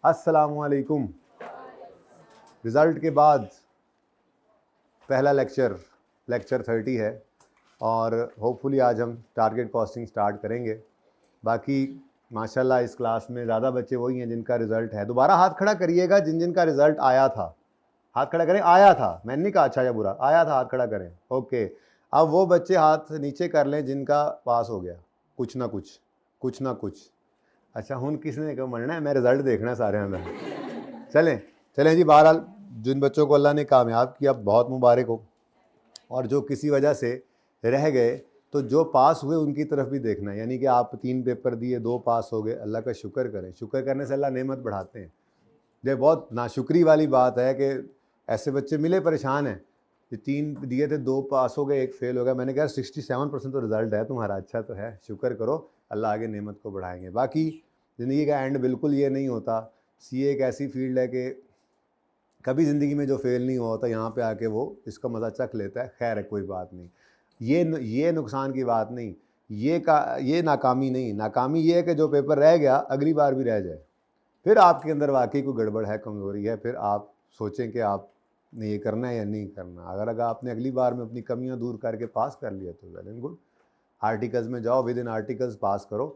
अस्सलामुअलैकुम। रिज़ल्ट के बाद पहला लेक्चर 30 है और होपफुली आज हम टारगेट कॉस्टिंग स्टार्ट करेंगे। बाकी माशाल्लाह इस क्लास में ज़्यादा बच्चे वही हैं जिनका रिज़ल्ट है। दोबारा हाथ खड़ा करिएगा जिन का रिज़ल्ट आया था। हाथ खड़ा करें, आया था, मैंने नहीं कहा अच्छा या बुरा, आया था, हाथ खड़ा करें। ओके, अब वो बच्चे हाथ नीचे कर लें जिनका पास हो गया, कुछ ना कुछ। अच्छा हुन किसने कहा मरना है, मैं रिज़ल्ट देखना है सारे अंदर। चलें जी। बहरहाल जिन बच्चों को अल्लाह ने कामयाब किया बहुत मुबारक हो, और जो किसी वजह से रह गए तो जो पास हुए उनकी तरफ भी देखना है। यानी कि आप 3 पेपर दिए, 2 पास हो गए, अल्लाह का शुक्र करें। शुक्र करने से अल्लाह नेमत बढ़ाते हैं। ये बहुत नाशुक्री वाली बात है कि ऐसे बच्चे मिले परेशान हैं कि 3 दिए थे, 2 पास हो गए, 1 फेल हो गया। मैंने कहा 67% तो रिज़ल्ट है तुम्हारा, अच्छा तो है, शुक्र करो, अल्लाह आगे नेमत को बढ़ाएंगे। बाकी ज़िंदगी का एंड बिल्कुल ये नहीं होता। सीए एक ऐसी फील्ड है कि कभी ज़िंदगी में जो फेल नहीं हुआ होता यहाँ पे आके वो इसका मज़ा चख लेता है। खैर है, कोई बात नहीं, ये नुकसान की बात नहीं, ये नाकामी नहीं। नाकामी ये है कि जो पेपर रह गया अगली बार भी रह जाए, फिर आपके अंदर वाकई कोई गड़बड़ है, कमज़ोरी है, फिर आप सोचें कि आपने ये करना है या नहीं करना। अगर आपने अगली बार में अपनी कमियां दूर करके पास कर लिया तो वेल एंड गुड। आर्टिकल्स में जाओ, विद इन आर्टिकल्स पास करो।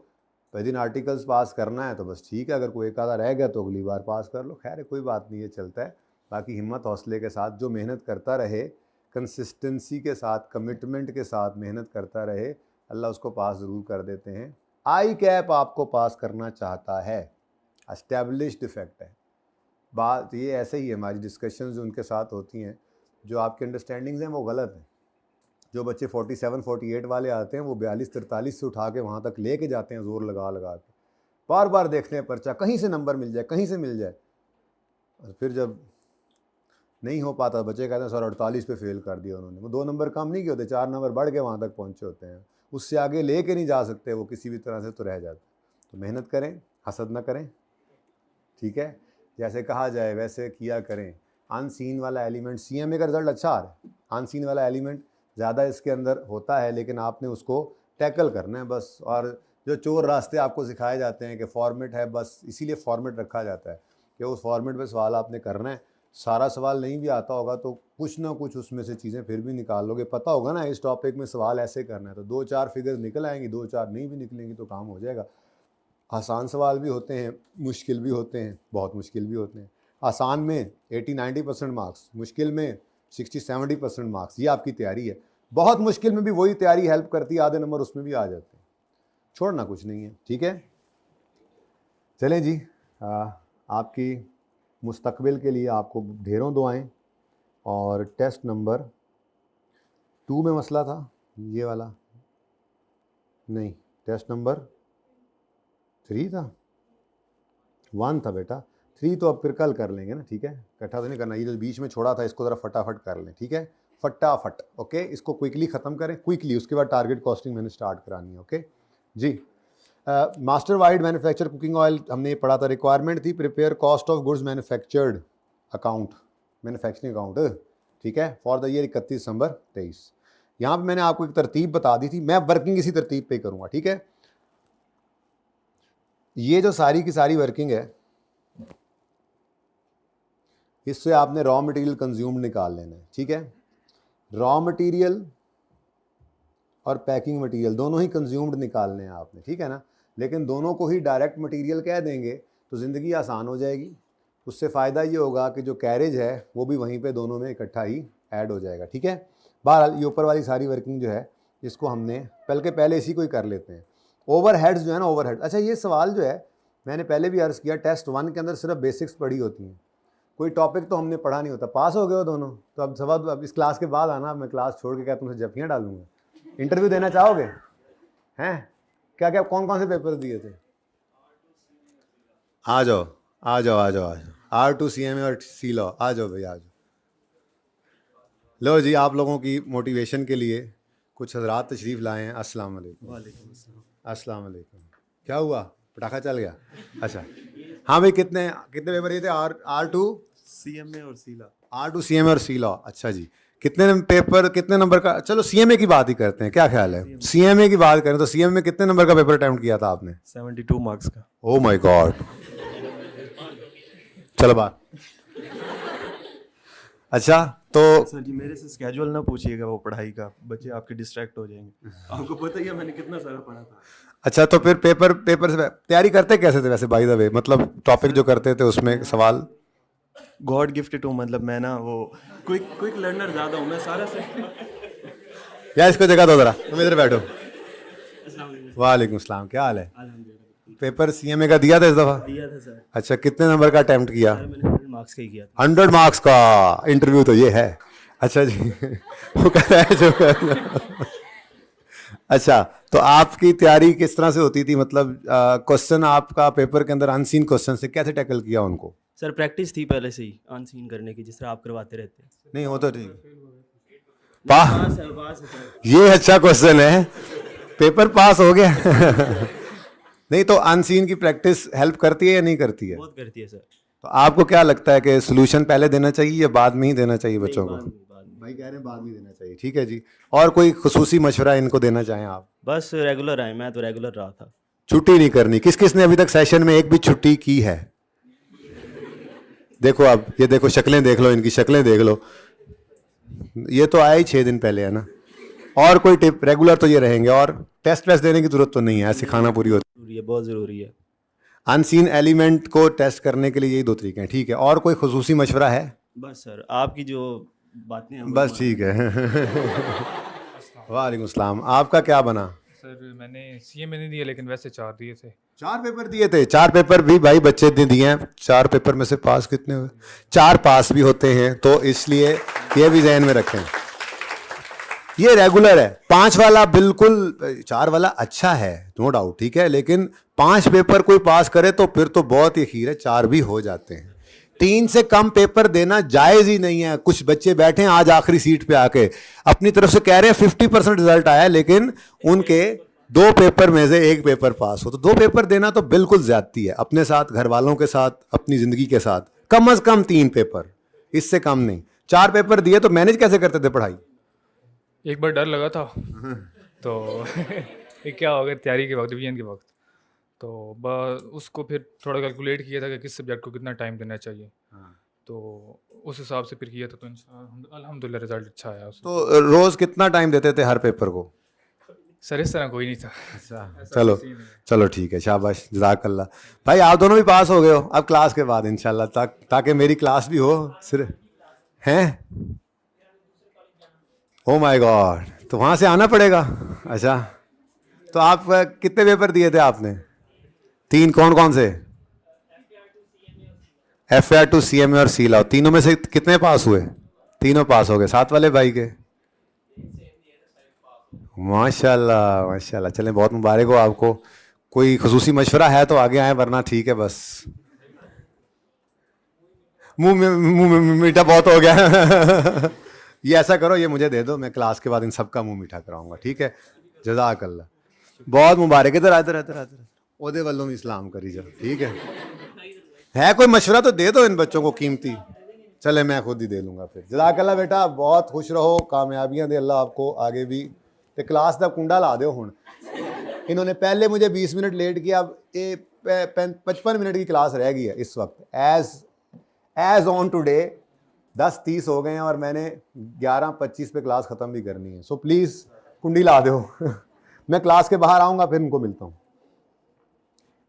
विद इन आर्टिकल्स पास करना है तो बस ठीक है, अगर कोई एक आधा रह गया तो अगली बार पास कर लो। खैर है, कोई बात नहीं, ये चलता है। बाकी हिम्मत हौसले के साथ जो मेहनत करता रहे, कंसिस्टेंसी के साथ, कमिटमेंट के साथ मेहनत करता रहे, अल्लाह उसको पास ज़रूर कर देते हैं। आई कैप आपको पास करना चाहता है, एस्टैब्लिश्ड फैक्ट है। बात ये ऐसे ही है, हमारी डिस्कशंस जो उनके साथ होती हैं, जो आपकी अंडरस्टैंडिंग्स हैं वो गलत हैं। जो बच्चे 47, 48 वाले आते हैं वो 42, 43 से उठा के वहाँ तक लेके जाते हैं ज़ोर लगा लगा के। बार बार देखते हैं पर्चा, कहीं से नंबर मिल जाए, कहीं से मिल जाए। और फिर जब नहीं हो पाता, बच्चे कहते हैं सर 48 पे फेल कर दिया उन्होंने। वो 2 नंबर कम नहीं किए होते, 4 नंबर बढ़ के वहाँ तक पहुँचे होते हैं। उससे आगे ले के नहीं जा सकते वो किसी भी तरह से, तो रह जाते। तो मेहनत करें, हसद ना करें, ठीक है। जैसे कहा जाए वैसे किया करें। अनसीन वाला एलिमेंट, सीएमए का रिजल्ट अच्छा आ रहा है, अनसीन वाला एलिमेंट ज़्यादा इसके अंदर होता है, लेकिन आपने उसको टैकल करना है बस। और जो चोर रास्ते आपको सिखाए जाते हैं कि फॉर्मेट है, बस इसीलिए फॉर्मेट रखा जाता है कि उस फॉर्मेट पे सवाल आपने करना है। सारा सवाल नहीं भी आता होगा तो कुछ ना कुछ उसमें से चीज़ें फिर भी निकाल लोगे। पता होगा ना इस टॉपिक में सवाल ऐसे करना है, तो 2-4 फिगर्स निकल आएंगी, 2-4 नहीं भी निकलेंगी तो काम हो जाएगा। आसान सवाल भी होते हैं, मुश्किल भी होते हैं, बहुत मुश्किल भी होते हैं। आसान में 80-90% मार्क्स, मुश्किल में 60-70% मार्क्स। ये आपकी तैयारी है। बहुत मुश्किल में भी वही तैयारी हेल्प करती है, आधे नंबर उसमें भी आ जाते हैं। छोड़ना कुछ नहीं है, ठीक है। चलें जी, आपकी मुस्तकबिल के लिए आपको ढेरों दुआएं। और टेस्ट नंबर 2 में मसला था, ये वाला नहीं, टेस्ट नंबर 3 था, 1 था बेटा। 3 तो अब फिर कल कर लेंगे ना, ठीक है। इकट्ठा तो नहीं करना, ये जो बीच में छोड़ा था इसको ज़रा फटाफट कर लें, ठीक है, फटाफट। ओके, इसको क्विकली ख़त्म करें, क्विकली। उसके बाद टारगेट कॉस्टिंग मैंने स्टार्ट करानी है। ओके जी। Master wide manufacture cooking oil हमने ये पढ़ा था। रिक्वायरमेंट थी prepare cost of goods manufactured account, manufacturing account, ठीक है, फॉर द ईयर 31 दिसंबर 23। यहाँ पर मैंने आपको एक तरतीब बता दी थी, मैं वर्किंग इसी तरतीब पे करूँगा, ठीक है। ये जो सारी की सारी वर्किंग है, इससे आपने रॉ मटेरियल कंज्यूम निकाल लेना है, ठीक है। रॉ मटेरियल और पैकिंग मटेरियल दोनों ही कंज्यूम्ड निकालने हैं आपने, ठीक है ना। लेकिन दोनों को ही डायरेक्ट मटेरियल कह देंगे तो ज़िंदगी आसान हो जाएगी। उससे फ़ायदा ये होगा कि जो कैरेज है वो भी वहीं पे दोनों में इकट्ठा ही ऐड हो जाएगा, ठीक है। बहरहाल ये ऊपर वाली सारी वर्किंग जो है इसको हमने पहले इसी को ही कर लेते हैं। ओवरहेड्स जो है ना, ओवरहेड। अच्छा, ये सवाल जो है मैंने पहले भी अर्ज़ किया, टेस्ट 1 के अंदर सिर्फ बेसिक्स पढ़ी होती हैं, कोई टॉपिक तो हमने पढ़ा नहीं होता। पास हो गए हो दोनों, तो अब सवाल अब इस क्लास के बाद आना, मैं क्लास छोड़ के क्या तुमसे जफियाँ डालूंगा। इंटरव्यू देना चाहोगे? हैं क्या क्या कौन कौन से पेपर दिए थे? आ जाओ आ जाओ आ जाओ आ जाओ। R2 CMA और सी लॉ, आ जाओ भाई, आ जाओ। लो जी, आप लोगों की मोटिवेशन के लिए कुछ हजरात तशरीफ़ लाए हैं। अस्सलाम वालेकुम। अस्सलाम वालेकुम। क्या हुआ, पटाखा चल गया? अच्छा हाँ भाई, कितने पेपर ये थे? R2 CMA और सी लॉ। R2 CMA और सी लॉ। अच्छा जी, कितने पेपर, कितने नंबर का? चलो CMA की बात ही करते हैं, क्या ख्याल है? CMA की बात करें तो CMA में कितने नंबर का पेपर अटेम्प्ट किया था आपने? 72 मार्क्स का। ओह माय गॉड, चलो बात। अच्छा तो सर जी मेरे से स्केड्यूल ना पूछिएगा वो पढ़ाई का, बच्चे आपके डिस्ट्रैक्ट हो जाएंगे। आपको पता ही है मैंने कितना सारा पढ़ा था। अच्छा तो फिर पेपर से तैयारी करते कैसे थे वैसे बाय द वे, मतलब टॉपिक जो करते थे उसमें सवाल? गॉड गिफ्टेड हूँ, मतलब मैं ना वो क्विक लर्नर ज़्यादा हूँ मैं सारा से। या इसको जगह दो जरा, तुम इधर बैठो। वालेकुम सलाम, क्या हाल है? पेपर सीएमए का दिया था इस दफा? दिया था सर। अच्छा कितने नंबर का अटेम्प्ट किया? सर मैंने 100 मार्क्स का ही किया था। 100 मार्क्स का इंटरव्यू तो ये है। अच्छा जी वो कह रहा है जो अच्छा तो आपकी तैयारी किस तरह से होती थी, मतलब क्वेश्चन आपका पेपर के अंदर अनसीन क्वेश्चन से कैसे टैकल किया उनको? सर प्रैक्टिस थी पहले से ही अनसीन करने की, जिस तरह आप करवाते रहते हैं। नहीं हो तो ठीक पास है सर। ये अच्छा क्वेश्चन है, पेपर पास हो गया नहीं तो अनसीन की प्रैक्टिस हेल्प करती है या नहीं करती है? बहुत करती है सर। तो आपको क्या लगता है कि सोल्यूशन पहले देना चाहिए या बाद में ही देना चाहिए बच्चों को? बाद में। भाई कह रहे हैं बाद में देना चाहिए, ठीक है जी। और कोई खुसूसी मशवरा इनको देना चाहें आप? बस रेगुलर आए, मैं तो रेगुलर रहा था। छुट्टी नहीं करनी। किस किस ने अभी तक सेशन में एक भी छुट्टी की है? देखो अब ये देखो शक्लें देख लो, इनकी शक्लें देख लो। ये तो आया ही 6 दिन पहले है ना। और कोई टिप? रेगुलर तो ये रहेंगे और टेस्ट वेस्ट देने की जरूरत तो नहीं है, सिखाना पूरी होती जरूरी है, बहुत ज़रूरी है। अनसीन एलिमेंट को टेस्ट करने के लिए यही 2 तरीके हैं, ठीक है। और कोई खुसूसी मशवरा है? बस सर आपकी जो बातें हैं बस ठीक है वालेकुम सलाम। आपका क्या बना? सर मैंने सीएमए नहीं दिया लेकिन वैसे 4 दिए थे। 4 पेपर दिए थे? 4 पेपर भी भाई बच्चे ने दिए हैं। 4 पेपर में से पास कितने हुए? 4 पास भी होते हैं, तो इसलिए ये भी जहन में रखें। ये रेगुलर है। 5 वाला बिल्कुल, 4 वाला अच्छा है नो डाउट, ठीक है, लेकिन 5 पेपर कोई पास करे तो फिर तो बहुत ही खीर है, 4 भी हो जाते हैं। 3 से कम पेपर देना जायज ही नहीं है। कुछ बच्चे बैठे हैं आज आखिरी सीट पे आके अपनी तरफ से कह रहे हैं 50% रिजल्ट आया, लेकिन उनके 2 पेपर में से 1 पेपर पास हो। तो 2 पेपर देना तो बिल्कुल ज्यादती है, अपने साथ, घर वालों के साथ, अपनी जिंदगी के साथ। कम से कम 3 पेपर, इससे कम नहीं। 4 पेपर दिए तो मैनेज कैसे करते थे पढ़ाई? एक बार डर लगा था तो ये क्या हो गया तैयारी के वक्त, डिवीजन के वक्त, तो उसको फिर थोड़ा कैलकुलेट किया था कि किस सब्जेक्ट को कितना टाइम देना चाहिए। तो उस हिसाब से फिर किया था, तो अल्हम्दुलिल्लाह रिजल्ट अच्छा आया उसमें। तो रोज कितना टाइम देते थे हर पेपर को? सर इस तरह कोई नहीं था। चलो चलो ठीक है, शाबाश, जज़ाकल्लाह। भाई आप दोनों भी पास हो गए हो, अब क्लास के बाद इंशाल्लाह, ताकि मेरी क्लास भी हो सिर्फ हैं। ओ माय गॉड, तो वहाँ से आना पड़ेगा। अच्छा तो आप कितने पेपर दिए थे आपने? 3? कौन कौन से? FAR2 CMA और सीला। तीनों में से कितने पास हुए? तीनों पास हो गए। 7 वाले भाई के माशाल्लाह माशाल्लाह। चलें बहुत मुबारक हो आपको। कोई खुसूसी मशवरा है तो आगे आए, वरना ठीक है बस। मुंह में मीठा बहुत हो गया ये ऐसा करो, ये मुझे दे दो, मैं क्लास के बाद इन सबका मुंह मीठा कराऊंगा, ठीक है। जज़ाकल्लाह, बहुत मुबारक। इधर इधर ओदे वालों में इस्लाम करी जाओ, ठीक है कोई मशवरा तो दे दो इन बच्चों को कीमती। चले मैं खुद ही दे लूँगा फिर। जज़ाकल्लाह बेटा, बहुत खुश रहो, कामयाबियाँ दे अल्लाह आपको आगे भी। तो क्लास का कुंडा ला दो हुण। इन्होंने पहले मुझे 20 मिनट लेट किया, अब ये 55 मिनट की क्लास रह गई है इस वक्त। एज ऑन टुडे 10:30 हो गए हैं और मैंने 11:25 पे क्लास ख़त्म भी करनी है। सो प्लीज़ कुंडी ला दो मैं क्लास के बाहर आऊँगा, फिर उनको मिलता हूँ।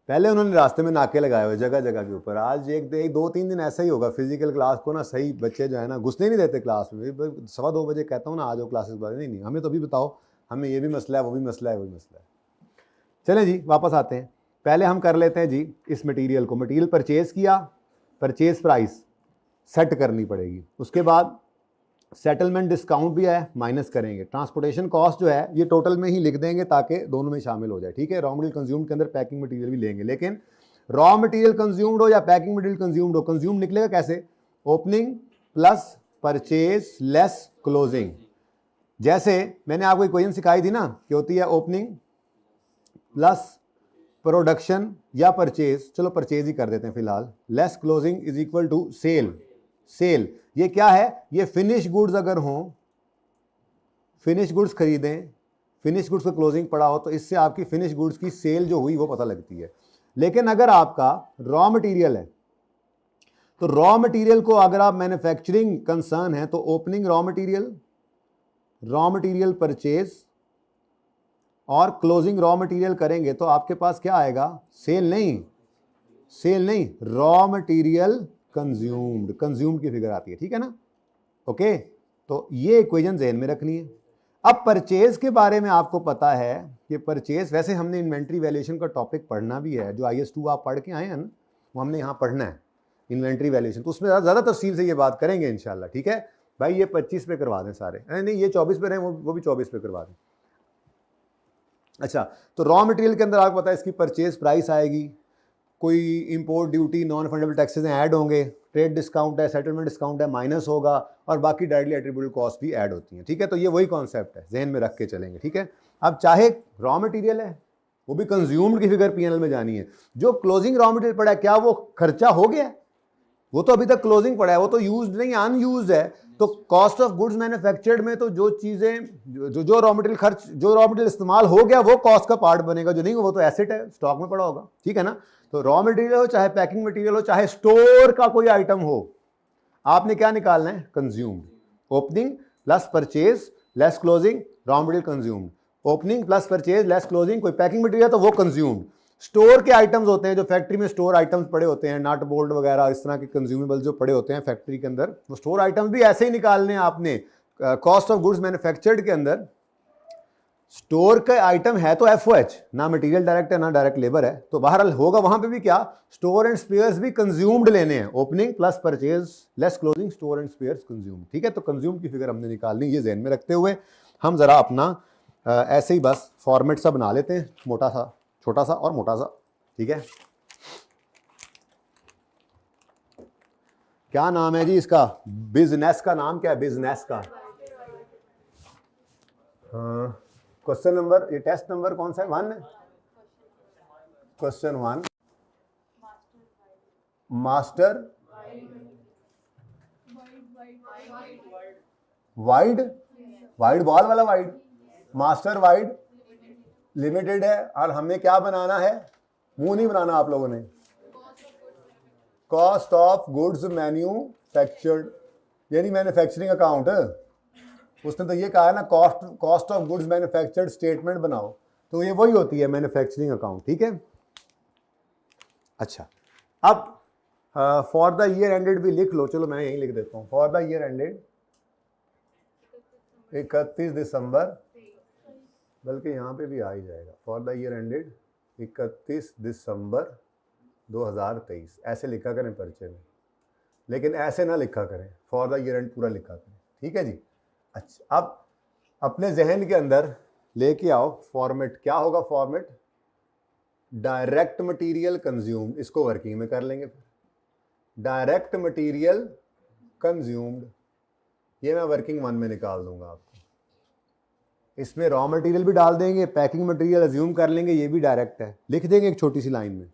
पहले उन्होंने रास्ते में नाके लगाए हुए जगह जगह के ऊपर। आज एक 2-3 दिन ऐसा ही होगा। फिजिकल क्लास को ना सही बच्चे जो है ना घुसने नहीं देते क्लास में। 2:15 बजे कहता हूँ ना आ जाओ क्लासेस बाद। नहीं हमें तो अभी बताओ, हमें ये भी मसला है, वो भी मसला है, वो भी मसला है। चलें जी वापस आते हैं। पहले हम कर लेते हैं जी इस मटीरियल को। मटीरियल परचेज़ किया, परचेज़ प्राइस सेट करनी पड़ेगी। उसके बाद सेटलमेंट डिस्काउंट भी है, माइनस करेंगे। ट्रांसपोर्टेशन कॉस्ट जो है ये टोटल में ही लिख देंगे ताकि दोनों में शामिल हो जाए, ठीक है। रॉ मटेरियल कंज्यूम्ड के अंदर पैकिंग मटेरियल भी लेंगे, लेकिन रॉ मटेरियल कंज्यूम्ड हो या पैकिंग मटेरियल कंज्यूम्ड हो, कंज्यूम निकलेगा कैसे? Opening plus purchase less closing. जैसे मैंने आपको इक्वेशन सिखाई थी ना कि होती है ओपनिंग प्लस प्रोडक्शन या परचेज, चलो परचेज ही कर देते हैं फिलहाल, less closing is equal to sale. Sale ये क्या है? ये फिनिश गुड्स अगर हों, फिनिश गुड्स खरीदें, फिनिश गुड्स का क्लोजिंग पड़ा हो, तो इससे आपकी फिनिश गुड्स की सेल जो हुई वो पता लगती है। लेकिन अगर आपका रॉ मटेरियल है तो रॉ मटेरियल को अगर आप मैन्युफैक्चरिंग कंसर्न है तो ओपनिंग रॉ मटेरियल परचेज और क्लोजिंग रॉ मटेरियल करेंगे तो आपके पास क्या आएगा, सेल नहीं, रॉ मटेरियल कंज्यूम्ड की फिगर आती है, ठीक है ना। ओके, तो ये इक्वेशन ज़हन में रखनी है। अब परचेज के बारे में आपको पता है कि परचेज, वैसे हमने इन्वेंट्री वैल्यूएशन का टॉपिक पढ़ना भी है, जो IS2 आप पढ़ के आए हैं ना, वो हमने यहाँ पढ़ना है इन्वेंट्री वैल्यूएशन, तो उसमें ज़्यादा तफसील से ये बात करेंगे इंशाल्लाह, ठीक है भाई। ये 25 पे करवा दें सारे, नहीं ये 24 पे रहे, वो भी 24 पे करवा दें। अच्छा, तो रॉ मटेरियल के अंदर आपको पता है इसकी परचेज प्राइस आएगी, कोई import duty non fundable taxes add होंगे, ट्रेड डिस्काउंट है, सेटलमेंट डिस्काउंट है, माइनस होगा, और बाकी डायरेक्टली एट्रीब्यूटेबल कॉस्ट भी ऐड होती हैं, ठीक है। तो ये वही कॉन्सेप्ट है, जहन में रख के चलेंगे, ठीक है। अब चाहे रॉ मटेरियल है, वो भी कंज्यूम्ड की फिगर P&L में जानी है। जो क्लोजिंग रॉ मटेरियल पड़ा है, क्या वो खर्चा हो गया? वो तो अभी तक क्लोजिंग पड़ा है, वो तो यूज्ड नहीं, अनयूज्ड है। तो कॉस्ट ऑफ गुड्स मैन्युफैक्चर्ड में तो जो चीजें, जो रॉ मटेरियल इस्तेमाल हो गया वो कॉस्ट का पार्ट बनेगा, जो नहीं वो तो एसेट है, स्टॉक में पड़ा होगा, ठीक है ना। तो रॉ मटेरियल हो, चाहे पैकिंग मटेरियल हो, चाहे स्टोर का कोई आइटम हो, आपने क्या निकालना है, consumed. Opening plus purchase less closing, raw material consumed. Opening plus purchase less closing, कोई पैकिंग मटेरियल तो वो कंज्यूम्ड। स्टोर के आइटम्स होते हैं, जो फैक्ट्री में स्टोर आइटम्स पड़े होते हैं, नट बोल्ट वगैरह इस तरह के कंज्यूमेबल जो पड़े होते हैं फैक्ट्री के अंदर, वो स्टोर आइटम्स भी ऐसे ही निकालने हैं आपने। कॉस्ट ऑफ गुड्स मैन्युफैक्चर्ड के अंदर स्टोर का आइटम है तो FOH, ना मटेरियल डायरेक्ट है ना डायरेक्ट लेबर है, तो बहरहाल होगा वहां पे भी क्या, स्टोर एंड स्पेयर्स भी कंज्यूम्ड लेने हैं। Opening plus purchase less closing, store and spheres consumed, ठीक है। तो कंज्यूम्ड की फिगर हमने निकालनी, ये ज़हन में रखते हुए हम जरा अपना ऐसे ही बस फॉर्मेट सा बना लेते हैं, मोटा सा, छोटा सा और मोटा सा, ठीक है। क्या नाम है जी इसका, बिजनेस का नाम क्या है, बिजनेस का। हाँ, क्वेश्चन नंबर, ये टेस्ट नंबर कौन सा है, 1 है। क्वेश्चन 1, मास्टर वाइड बॉल वाला वाइड, मास्टर वाइड लिमिटेड है, और हमें क्या बनाना है, मुंह नहीं बनाना आप लोगों ने, कॉस्ट ऑफ गुड्स मैन्युफैक्चर्ड, यानी मैन्युफैक्चरिंग अकाउंट। उसने तो ये कहा है ना, cost of goods manufactured statement बनाओ, तो ये वही होती है मैन्युफैक्चरिंग अकाउंट, ठीक है। अच्छा, अब फॉर द ईयर एंडेड भी लिख लो, चलो मैं यही लिख देता हूँ, फॉर द ईयर एंडेड 31 दिसंबर, बल्कि यहाँ पे भी आ ही जाएगा, फॉर द ईयर एंडेड 31 दिसंबर 2023, ऐसे लिखा करें पर्चे में, लेकिन ऐसे ना लिखा करें, फॉर द ईयर एंड पूरा लिखा करें, ठीक है जी। अच्छा, अब अपने जहन के अंदर लेके आओ फॉर्मेट, क्या होगा फॉर्मेट, डायरेक्ट मटेरियल कंज्यूम्ड, इसको वर्किंग में कर लेंगे फिर, डायरेक्ट मटेरियल कंज्यूम्ड, ये मैं वर्किंग 1 में निकाल दूंगा आपको। इसमें रॉ मटेरियल भी डाल देंगे, पैकिंग मटेरियल अज्यूम कर लेंगे, ये भी डायरेक्ट है, लिख देंगे एक छोटी सी लाइन में,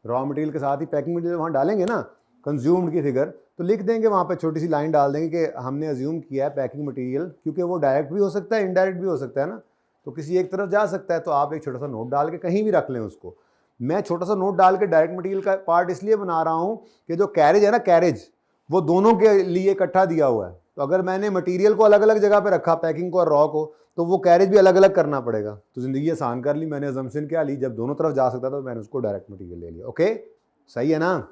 रॉ मटेरियल के साथ ही पैकिंग मटेरियल वहाँ डालेंगे ना, कंज्यूम्ड की फिगर, तो लिख देंगे वहाँ पे छोटी सी लाइन डाल देंगे कि हमने अज्यूम किया है पैकिंग मटेरियल, क्योंकि वो डायरेक्ट भी हो सकता है, इनडायरेक्ट भी हो सकता है ना, तो किसी एक तरफ जा सकता है, तो आप एक छोटा सा नोट डाल के कहीं भी रख लें उसको। मैं छोटा सा नोट डाल के डायरेक्ट मटेरियल का पार्ट इसलिए बना रहा हूँ कि जो कैरेज है ना, कैरेज वो दोनों के लिए इकट्ठा दिया हुआ है, तो अगर मैंने मटेरियल को अलग अलग जगह पे रखा, पैकिंग को और रॉ को, तो वो कैरेज भी अलग अलग करना पड़ेगा, तो ज़िंदगी आसान कर ली मैंने, अजम्पशन क्या ली, जब दोनों तरफ जा सकता था तो मैंने उसको डायरेक्ट मटेरियल ले लिया। ओके, सही है ना।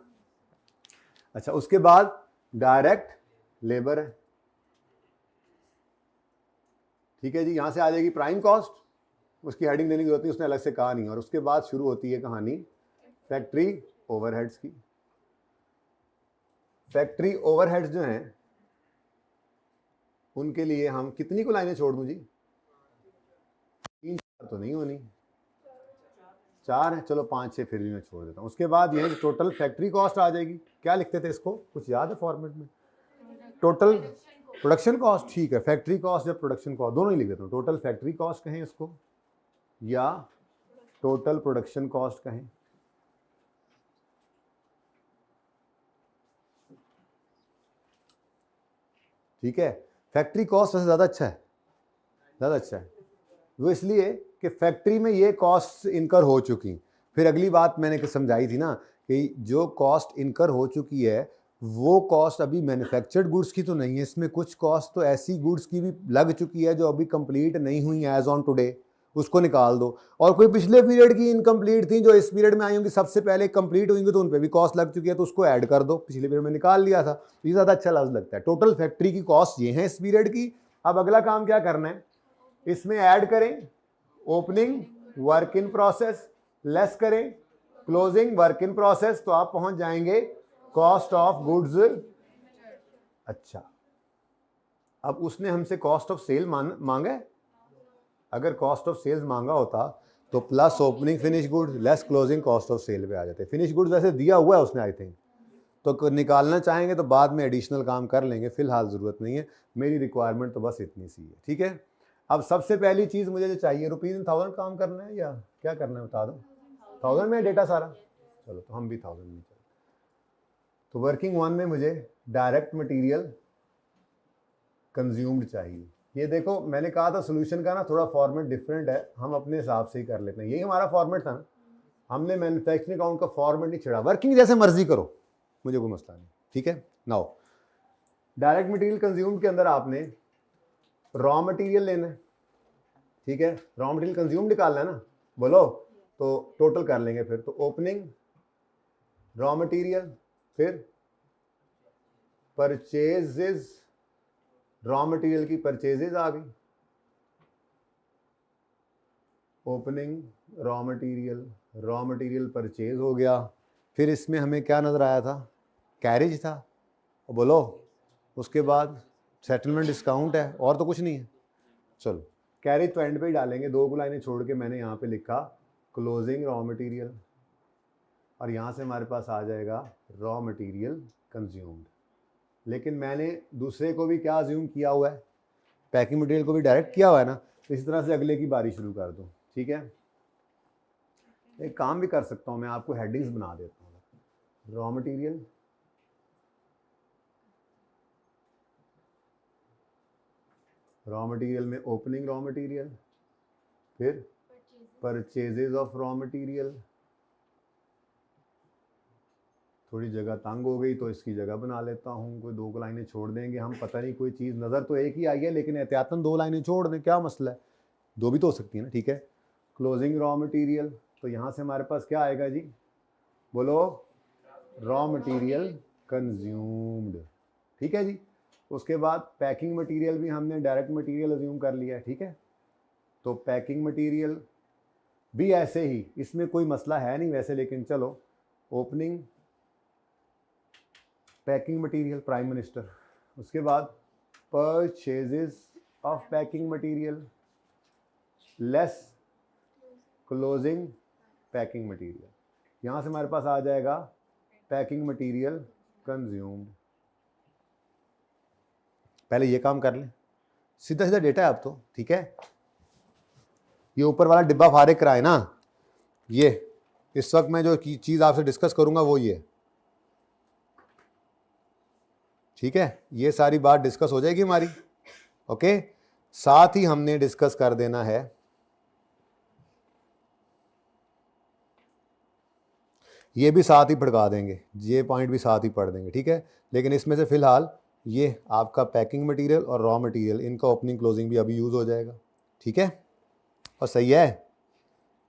अच्छा, उसके बाद डायरेक्ट लेबर है, ठीक है जी, यहाँ से आ जाएगी प्राइम कॉस्ट, उसकी हेडिंग देने की जरूरत नहीं, उसने अलग से कहा नहीं, और उसके बाद शुरू होती है कहानी फैक्ट्री ओवरहेड्स की। फैक्ट्री ओवरहेड्स जो हैं उनके लिए हम कितनी को लाइनें छोड़ दूं जी, 3-4 तो नहीं होनी, 4 है, चलो 5-6 फिर भी मैं छोड़ देता हूँ। उसके बाद ये टोटल फैक्ट्री कॉस्ट आ जाएगी, क्या लिखते थे इसको, कुछ याद है फॉर्मेट में, टोटल प्रोडक्शन कॉस्ट, ठीक है, फैक्ट्री कॉस्ट या प्रोडक्शन कॉस्ट दोनों ही लिख देता हूँ, टोटल फैक्ट्री कॉस्ट कहें इसको या टोटल प्रोडक्शन कॉस्ट कहें, ठीक है। फैक्ट्री कॉस्ट वैसे ज़्यादा अच्छा है, ज़्यादा अच्छा है, वो इसलिए कि फैक्ट्री में ये कॉस्ट इनकर हो चुकी, फिर अगली बात मैंने समझाई थी ना कि जो कॉस्ट इनकर हो चुकी है वो कॉस्ट अभी मैन्युफैक्चर्ड गुड्स की तो नहीं है, इसमें कुछ कॉस्ट तो ऐसी गुड्स की भी लग चुकी है जो अभी कंप्लीट नहीं हुई एज ऑन टुडे, उसको निकाल दो। और कोई पिछले पीरियड की इनकम्प्लीट थी जो इस पीरियड में आई होंगी, सबसे पहले कंप्लीट होंगी तो उन पर भी कॉस्ट लग चुकी है, तो उसको ऐड कर दो, पिछले पीरियड में निकाल लिया था। ये ज़्यादा अच्छा लफ्ज़ लगता है। टोटल फैक्ट्री की कॉस्ट ये है इस पीरियड की। अब अगला काम क्या करना है, इसमें ऐड करें opening work in process, less करें क्लोजिंग वर्क इन प्रोसेस, तो आप पहुंच जाएंगे कॉस्ट ऑफ गुड्स। अच्छा, अब उसने हमसे कॉस्ट ऑफ सेल मांगा है। अगर कॉस्ट ऑफ सेल्स मांगा होता तो plus opening finish goods less closing cost of sale पे आ जाते। फिनिश गुड्स वैसे दिया हुआ है उसने आई थिंक, तो निकालना चाहेंगे तो बाद में एडिशनल काम कर लेंगे, फिलहाल ज़रूरत नहीं है। मेरी रिक्वायरमेंट तो बस इतनी सी है, ठीक है। अब सबसे पहली चीज़ मुझे जो चाहिए, रुपीज़ इन 1000 काम करना है या क्या करना है बता दो। 1000 में डेटा सारा, चलो तो हम भी 1000 में चलो। तो वर्किंग 1 में मुझे डायरेक्ट मटेरियल कंज्यूम्ड चाहिए। ये देखो मैंने कहा था सोल्यूशन का ना थोड़ा फॉर्मेट डिफरेंट है, हम अपने हिसाब से ही कर लेते हैं। यही हमारा फॉर्मेट था ना, हमने मैन्युफैक्चरिंग अकाउंट का फॉर्मेट नहीं छिड़ा। वर्किंग जैसे मर्जी करो, मुझे कोई मसला नहीं, ठीक है। नाउ डायरेक्ट मटेरियल कंज्यूम्ड के अंदर आपने रॉ मटेरियल लेना है, ठीक है। रॉ मटेरियल कंज्यूम निकालना है ना, बोलो तो टोटल कर लेंगे फिर। तो ओपनिंग रॉ मटेरियल, फिर परचेजेस, रॉ मटेरियल की परचेजेस आ गई, ओपनिंग रॉ मटेरियल परचेज हो गया। फिर इसमें हमें क्या नज़र आया था, कैरेज था, बोलो उसके बाद सेटलमेंट डिस्काउंट है, और तो कुछ नहीं है। चलो कैरेज तो एंड पे ही डालेंगे, 2 लाइनें छोड़ के मैंने यहाँ पे लिखा क्लोजिंग रॉ मटेरियल, और यहाँ से हमारे पास आ जाएगा रॉ मटेरियल कंज्यूम्ड। लेकिन मैंने दूसरे को भी क्या अज्यूम किया हुआ है, पैकिंग मटेरियल को भी डायरेक्ट किया हुआ है ना, तो इसी तरह से अगले की बारी शुरू कर दूँ, ठीक है। एक काम भी कर सकता हूँ मैं, आपको हेडिंग्स बना देता हूँ। रॉ मटेरियल, रॉ मटेरियल में ओपनिंग रॉ मटेरियल, फिर परचेजेज ऑफ रॉ मटेरियल। थोड़ी जगह तंग हो गई तो इसकी जगह बना लेता हूँ, कोई 2 लाइनें छोड़ देंगे हम, पता नहीं कोई चीज़ नज़र तो एक ही आई है लेकिन एहतियातन 2 लाइनें छोड़ दें, क्या मसला है, 2 भी तो हो सकती है ना, ठीक है। क्लोजिंग रॉ मटेरियल, तो यहाँ से हमारे पास क्या आएगा जी, बोलो रॉ मटेरियल कंज्यूम्ड, ठीक है जी। उसके बाद पैकिंग मटेरियल भी हमने डायरेक्ट मटेरियल अज्यूम कर लिया है, ठीक है। तो पैकिंग मटेरियल भी ऐसे ही, इसमें कोई मसला है नहीं वैसे, लेकिन चलो opening packing material prime minister, उसके बाद purchases of packing material less closing packing material. यहाँ से हमारे पास आ जाएगा पैकिंग मटेरियल कंज्यूम्ड। पहले ये काम कर लें, सीधा सीधा डेटा है अब तो, ठीक है। ये ऊपर वाला डिब्बा फारिग कराए ना, ये इस वक्त मैं जो चीज़ आपसे डिस्कस करूँगा वो ये, ठीक है। ये सारी बात डिस्कस हो जाएगी हमारी, ओके। साथ ही हमने डिस्कस कर देना है ये भी साथ ही पढ़ा देंगे, ये पॉइंट भी साथ ही पढ़ देंगे, ठीक है। लेकिन इसमें से फ़िलहाल ये आपका पैकिंग मटेरियल और रॉ मटेरियल, इनका ओपनिंग क्लोजिंग भी अभी यूज़ हो जाएगा, ठीक है। और सही है,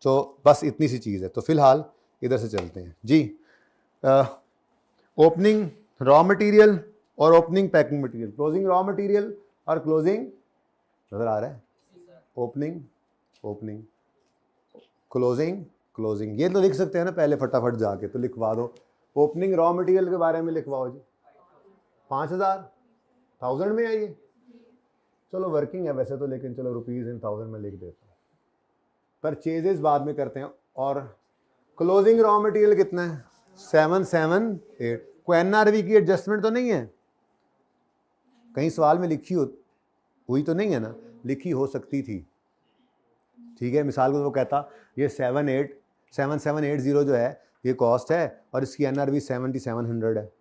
तो बस इतनी सी चीज़ है। तो फ़िलहाल इधर से चलते हैं जी। ओपनिंग रॉ मटेरियल और opening packing material, closing raw material और क्लोजिंग, नज़र आ रहा है, ओपनिंग ओपनिंग क्लोजिंग क्लोजिंग। ये तो लिख सकते हैं ना पहले, फटाफट जाके तो लिखवा दो। ओपनिंग रॉ मटेरियल के बारे में लिखवाओ जी, 5000 में है ये, चलो वर्किंग है वैसे तो, लेकिन चलो रुपीज़ इन 1000 में लिख देता हूँ। परचेजेस बाद में करते हैं। और क्लोजिंग रॉ मटेरियल कितना है, 778। कोई एनआरवी की एडजस्टमेंट तो नहीं है, कहीं सवाल में लिखी हुई तो नहीं है ना, लिखी हो सकती थी, ठीक है। मिसाल को वो कहता ये 7780 जो है ये कॉस्ट है और इसकी एनआरवी 7700 है,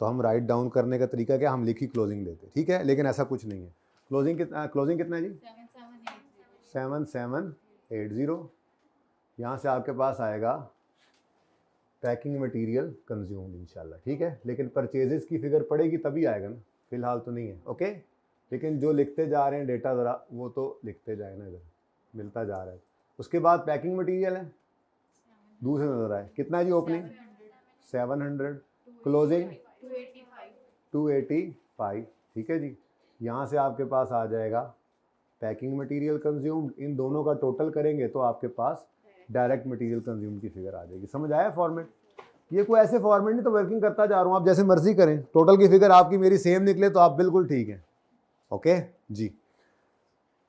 तो हम राइट डाउन करने का तरीका क्या, हम लिखी क्लोजिंग लेते, ठीक है। लेकिन ऐसा कुछ नहीं है। क्लोजिंग कितना है जी, 7780। यहाँ से आपके पास आएगा पैकिंग मटेरियल कंज्यूम्ड इंशाल्लाह, ठीक है। लेकिन परचेजेस की फिगर पड़ेगी तभी आएगा ना, फिलहाल तो नहीं है, ओके। लेकिन जो लिखते जा रहे हैं डेटा ज़रा वो तो लिखते जाए ना, इधर मिलता जा रहा है। उसके बाद पैकिंग मटेरियल है, दूसरे नजर आए कितना है जी, ओपनिंग 700, क्लोजिंग 285, ठीक है जी। यहाँ से आपके पास आ जाएगा पैकिंग मटेरियल कंज्यूम्ड, इन दोनों का टोटल करेंगे तो आपके पास डायरेक्ट मटेरियल कंज्यूम्ड की फिगर आ जाएगी। समझ आया फॉर्मेट? ये कोई ऐसे फॉर्मेट नहीं तो वर्किंग करता जा रहा हूँ, आप जैसे मर्जी करें, टोटल की फिगर आपकी मेरी सेम निकले तो आप बिल्कुल ठीक हैं, ओके जी।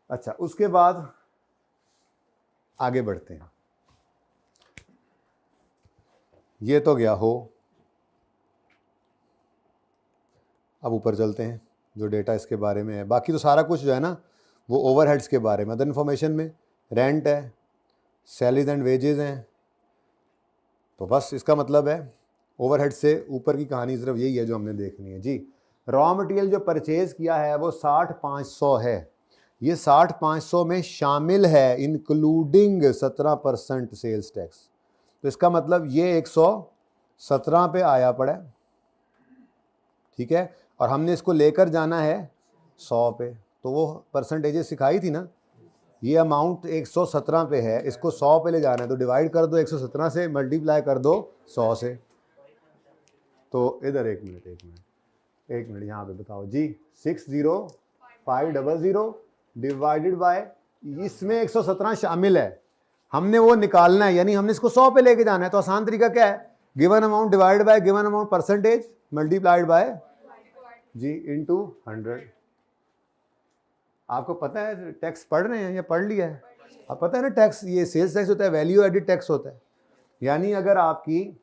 अच्छा, उसके बाद आगे बढ़ते हैं। ये तो गया हो, अब ऊपर चलते हैं जो डेटा इसके बारे में है। बाकी तो सारा कुछ जो है ना वो ओवरहेड्स के बारे में। अदर इन्फॉर्मेशन में रेंट है, सैलरीज एंड वेजेस हैं, तो बस इसका मतलब है ओवरहेड से ऊपर की कहानी सिर्फ यही है जो हमने देखनी है जी। रॉ मटेरियल जो परचेज किया है वो 60,500 है। ये 60,500 में शामिल है इंक्लूडिंग 17% सेल्स टैक्स, तो इसका मतलब ये 117 पे आया पड़ा है, ठीक है। और हमने इसको लेकर जाना है 100 पे, तो वो परसेंटेजेस सिखाई थी ना, ये अमाउंट 117 पे है, इसको 100 पे ले जाना है, तो डिवाइड कर दो 117 से, मल्टीप्लाई कर दो 100 से। तो इधर एक मिनट यहाँ पे बताओ जी, 60500 डिवाइडेड बाय, इसमें 117 शामिल है, हमने वो निकालना है, यानी हमने इसको 100 पे लेके जाना है। तो आसान तरीका क्या है, given amount divide by given amount percentage multiplied by G into 100। आपको पता है टैक्स पढ़ रहे हैं या पढ़ लिया है? आप पता है ना टैक्स, ये सेल्स टैक्स होता है, वैल्यू एडिड टैक्स होता है। यानी अगर आपकी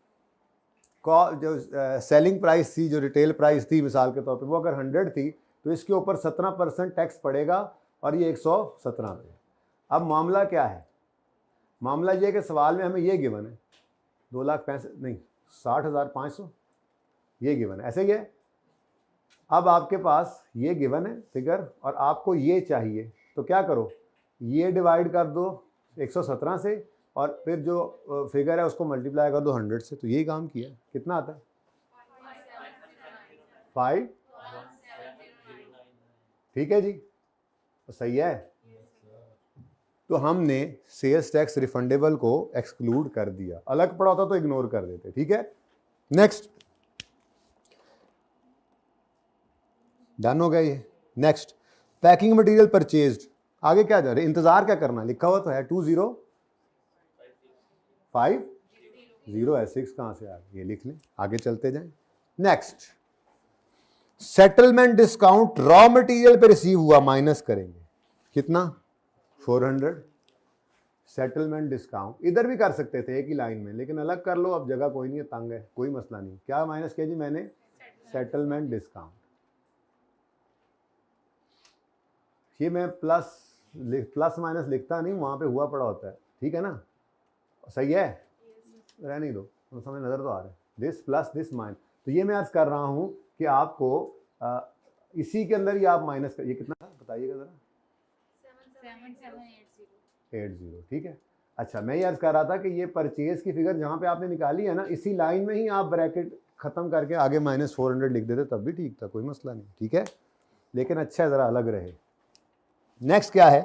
जो सेलिंग प्राइस थी, जो रिटेल प्राइस थी मिसाल के तौर पे, वो अगर 100 थी तो इसके ऊपर 17% टैक्स पड़ेगा और ये 117 पे। अब मामला क्या है, मामला ये कि सवाल में हमें ये गिवन है 60,500 ये गिवन है, ऐसे ही है। अब आपके पास ये गिवन है फिगर और आपको ये चाहिए, तो क्या करो, ये डिवाइड कर दो 117 से और फिर जो फिगर है उसको मल्टीप्लाई कर दो 100 से, तो यही काम किया। कितना आता है 5, ठीक है जी, तो सही है। तो हमने सेल्स टैक्स रिफंडेबल को एक्सक्लूड कर दिया, अलग पड़ा होता तो इग्नोर कर देते, ठीक है। नेक्स्ट, डन हो गया ये। नेक्स्ट, पैकिंग मटेरियल परचेज्ड, आगे क्या जा रहे, इंतजार क्या करना, लिखा हुआ तो है 2050 है, 6 कहां से आ गया, ये लिख लें, आगे चलते जाएं। Next, settlement discount raw material पे रिसीव हुआ, माइनस करेंगे कितना 400। सेटलमेंट डिस्काउंट इधर भी कर सकते थे एक ही लाइन में, लेकिन अलग कर लो, अब जगह कोई नहीं है, तंग है, कोई मसला नहीं। क्या माइनस किया जी मैंने, सेटलमेंट डिस्काउंट। ये मैं प्लस माइनस लिखता नहीं, वहां पे हुआ पड़ा होता है, ठीक है ना, सही है, रहने दो, तो समझ नजर तो आ रहा है, दिस प्लस दिस माइनस। तो ये मैं अर्ज कर रहा हूं कि आपको इसी के अंदर ही आप माइनस कर, ये कितना था बताइएगा जरा, 7780, ठीक है। अच्छा, मैं ये अर्ज कर रहा था कि ये परचेज की फिगर जहां पे आपने निकाली है ना, इसी लाइन में ही आप ब्रैकेट खत्म करके आगे -400 लिख देते तब भी ठीक था, कोई मसला नहीं, ठीक है। लेकिन अच्छा है जरा अलग रहे। नेक्स्ट क्या है,